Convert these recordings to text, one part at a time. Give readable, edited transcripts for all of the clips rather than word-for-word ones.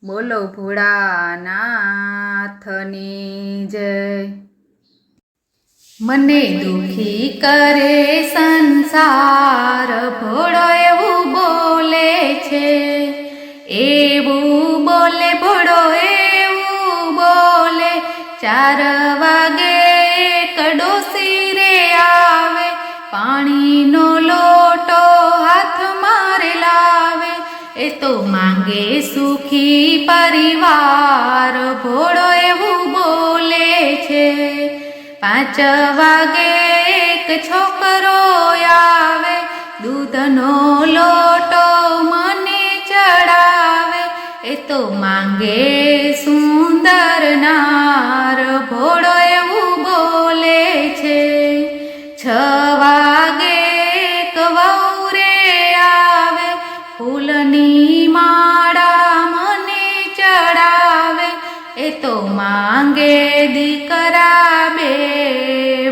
બોલો ભોળાનાથની જય। મને દુખી કરે સંસાર, ભોળો એવું બોલે છે, એવું બોલે ભોળો એવું બોલે। 4 વાગે એક ડોસી રે આવે, પાણીનો લોટો હાથમાં રે લાવે। એ તો માંગે સુખી પરિવાર, ભોળો એવું બોલે છે। 5 વાગે એક છોકરો આવે, દૂધનો લોટો મને ચડાવે। એ તો માંગે સુંદર નાર, ભોળો એવું બોલે છે। 6 વાગે એક વહુ રે આવે, ફૂલની માળા મને ચડાવે। એ તો માંગે દીકરા બે,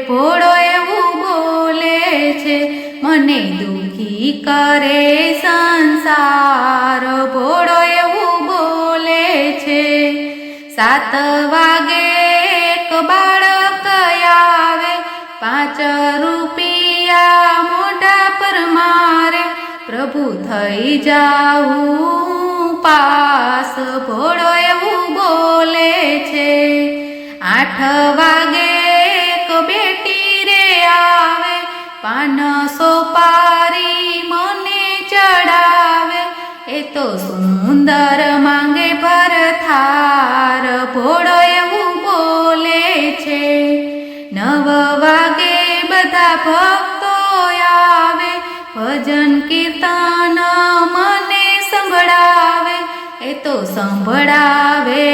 ભોળો એવું બોલે છે। મને દુખી કરે સંસાર, ભોળો એવું બોલે છે। 7 વાગે એક બાળક આવે, 5 રૂપિયા મોઢા પર મારે, પ્રભુ થઈ જાઉં પાસ, ભોળો એવું બોલે છે। 8 વાગે એક બેટી રે આવે, પાન સોપારી મને ચડાવે। એ તો સુંદર માંગે ભરથાર, ભોળો એવું બોલે છે। 9 વાગે બધા ભક્તો આવે, ભજન કીર્તન મને સંભળાવે। એ તો સંભળાવે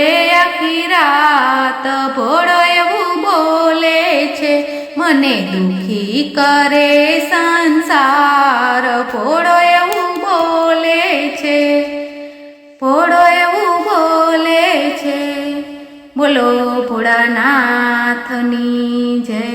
આખી રાત, ભોળો એવું બોલે છે। મને દુખી કરે સંસાર, ભોળો એવું બોલે છે, ભોળો એવું બોલે છે। બોલો ભોળાનાથની જય।